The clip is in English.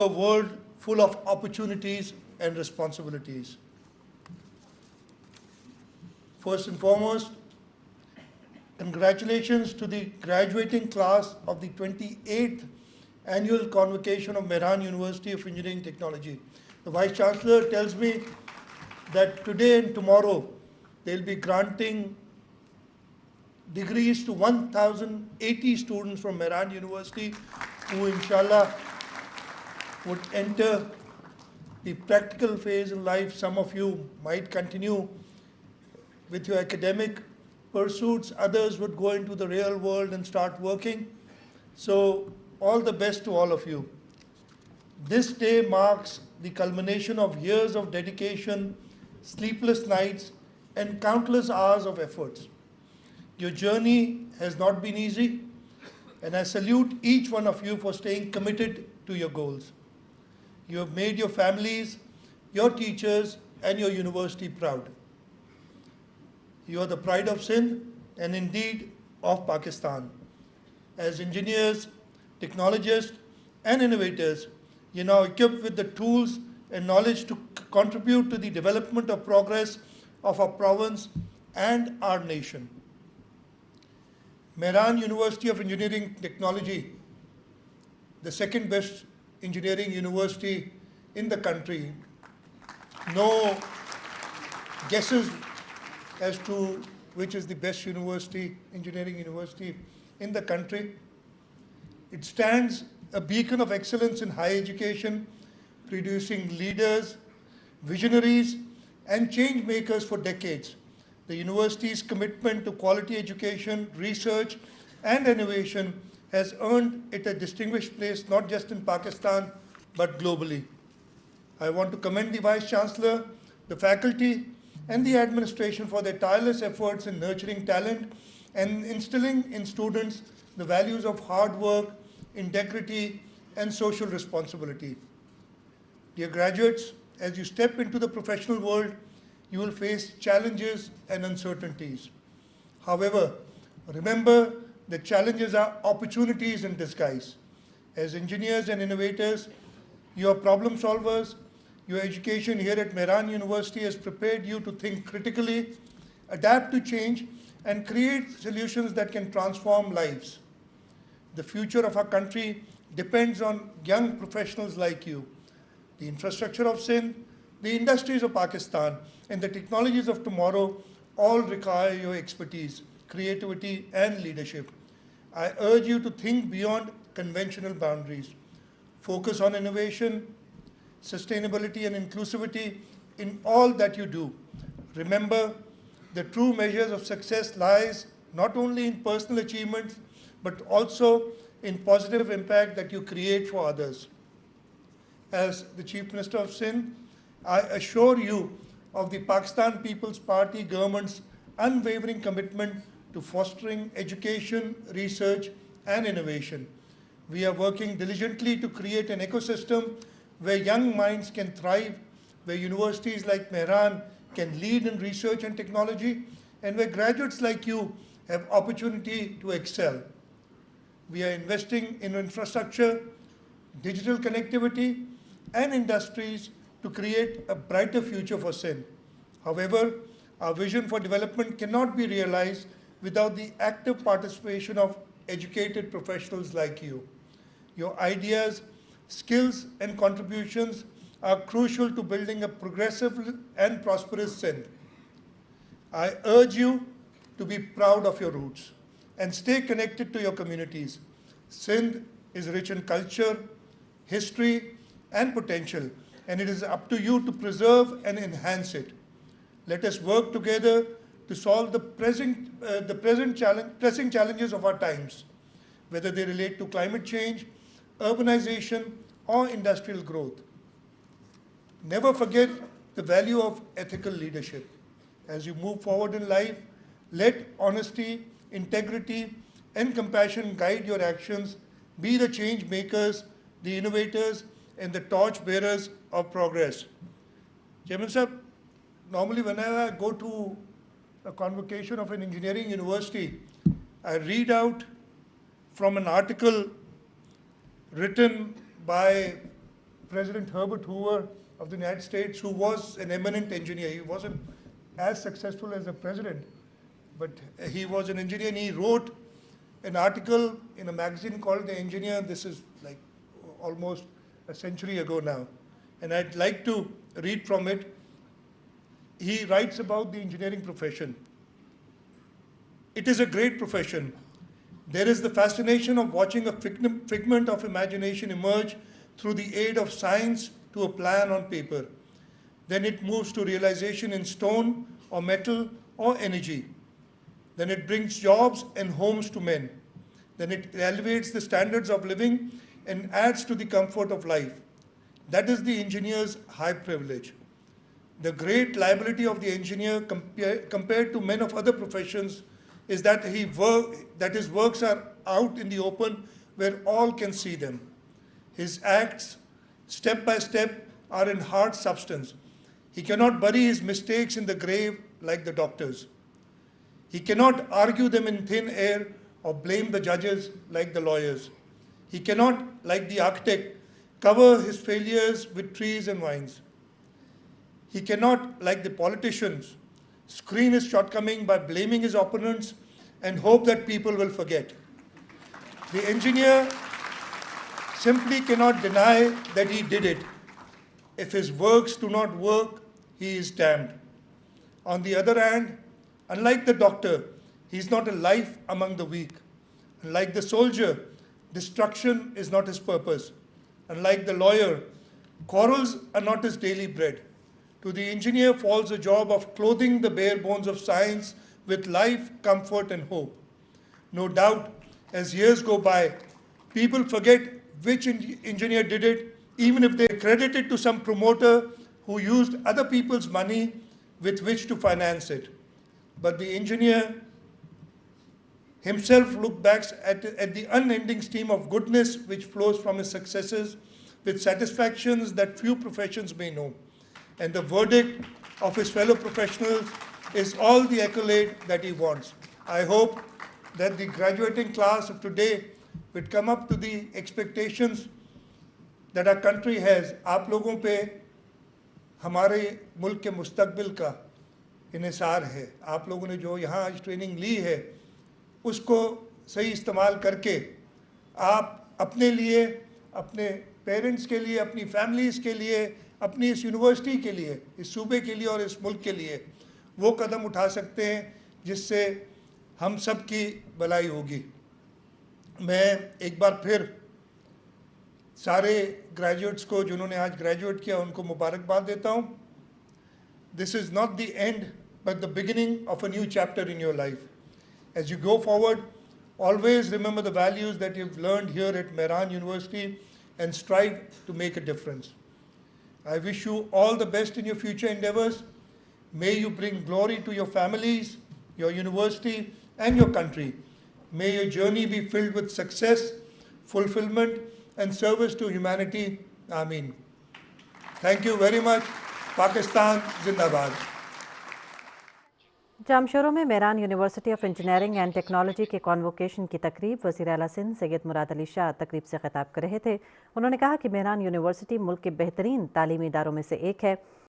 a world full of opportunities and responsibilities. First and foremost, congratulations to the graduating class of the 28th annual convocation of Mehran University of Engineering Technology. The Vice Chancellor tells me that today and tomorrow they'll be granting degrees to 1,080 students from Mehran University who inshallah would enter the practical phase in life. Some of you might continue with your academic pursuits, others would go into the real world and start working. So all the best to all of you. This day marks the culmination of years of dedication, sleepless nights, and countless hours of efforts. Your journey has not been easy, and I salute each one of you for staying committed to your goals. You have made your families, your teachers, and your university proud. You are the pride of Sindh and indeed of Pakistan. As engineers, technologists, and innovators, you're now equipped with the tools and knowledge to contribute to the development of progress of our province and our nation. Mehran University of Engineering Technology, the second best engineering university in the country. No guesses as to which is the best university, engineering university in the country. It stands a beacon of excellence in higher education, producing leaders, visionaries, and change makers for decades. The university's commitment to quality education, research, and innovation has earned it a distinguished place not just in Pakistan, but globally. I want to commend the Vice Chancellor, the faculty, and the administration for their tireless efforts in nurturing talent and instilling in students the values of hard work, integrity, and social responsibility. Dear graduates, as you step into the professional world, you will face challenges and uncertainties. However, remember that challenges are opportunities in disguise. As engineers and innovators, you are problem solvers. Your education here at Mehran University has prepared you to think critically, adapt to change, and create solutions that can transform lives. The future of our country depends on young professionals like you. The infrastructure of Sindh, the industries of Pakistan, and the technologies of tomorrow all require your expertise, creativity, and leadership. I urge you to think beyond conventional boundaries. Focus on innovation, sustainability, and inclusivity in all that you do. Remember, the true measures of success lies not only in personal achievements, but also in positive impact that you create for others. As the Chief Minister of Sindh, I assure you of the Pakistan People's Party government's unwavering commitment to fostering education, research, and innovation. We are working diligently to create an ecosystem where young minds can thrive, where universities like Mehran can lead in research and technology, and where graduates like you have opportunity to excel. We are investing in infrastructure, digital connectivity, and industries to create a brighter future for Sindh. However, our vision for development cannot be realized without the active participation of educated professionals like you. Your ideas, skills, and contributions are crucial to building a progressive and prosperous Sindh. I urge you to be proud of your roots and stay connected to your communities. Sindh is rich in culture, history, and potential, and it is up to you to preserve and enhance it. Let us work together to solve the pressing challenges of our times, whether they relate to climate change, urbanization, or industrial growth. Never forget the value of ethical leadership. As you move forward in life, let honesty, integrity, and compassion guide your actions. Be the change makers, the innovators, and the torch bearers of progress. Chairman Sahib, normally whenever I go to a convocation of an engineering university, I read out from an article written by President Herbert Hoover of the United States, who was an eminent engineer. He wasn't as successful as the president, but he was an engineer, and he wrote an article in a magazine called The Engineer. This is like almost a century ago now, and I'd like to read from it. He writes about the engineering profession. It is a great profession. There is the fascination of watching a figment of imagination emerge through the aid of science to a plan on paper. Then it moves to realization in stone or metal or energy. Then it brings jobs and homes to men. Then it elevates the standards of living and adds to the comfort of life. That is the engineer's high privilege. The great liability of the engineer compared to men of other professions is that his works are out in the open where all can see them. His acts, step by step, are in hard substance. He cannot bury his mistakes in the grave like the doctors. He cannot argue them in thin air or blame the judges like the lawyers. He cannot, like the architect, cover his failures with trees and vines. He cannot, like the politicians, screen his shortcoming by blaming his opponents and hope that people will forget. The engineer simply cannot deny that he did it. If his works do not work, he is damned. On the other hand, unlike the doctor, he is not a life among the weak. Unlike the soldier, destruction is not his purpose. Unlike the lawyer, quarrels are not his daily bread. To the engineer falls the job of clothing the bare bones of science with life, comfort, and hope. No doubt, as years go by, people forget which engineer did it, even if they credit it to some promoter who used other people's money with which to finance it. But the engineer himself looks back at the unending stream of goodness which flows from his successes with satisfactions that few professions may know. And the verdict of his fellow professionals is all the accolade that he wants. I hope that the graduating class of today will come up to the expectations that our country has. आप लोगों पे हमारे मुल्क के मुस्तकबिल का इन्हिसार है. आप लोगों ने जो यहाँ आज ट्रेनिंग ली है उसको सही इस्तेमाल करके आप अपने लिए, अपने पेरेंट्स के लिए, अपनी फैमिलीज़ के लिए, अपनी इस यूनिवर्सिटी के लिए, इस सूबे के लिए और इस मुल्क के लिए वो कदम उठा सकते हैं जिससे हम सब की भलाई होगी. मैं एक बार फिर सारे ग्रेजुएट्स को जिन्होंने आज ग्रेजुएट किया उनको मुबारकबाद देता हूँ. This is not the end but the beginning of a new chapter in your life. As you go forward, always remember the values that you've learned here at Mehran University and strive to make a difference. I wish you all the best in your future endeavors. May you bring glory to your families, your university, and your country. May your journey be filled with success, fulfillment, and service to humanity. Ameen. Thank you very much. Pakistan Zindabad. Jamshoro में Mehran university of engineering and technology के convocation की तकरीब वज़ीर आला सिंध सैयद मुराद अली शाह तकरीब से खिताब कर रहे थे. उन्होंने कहा कि मेहरान यूनिवर्सिटी मुल्क के बेहतरीन तालीमी इदारों में से एक है.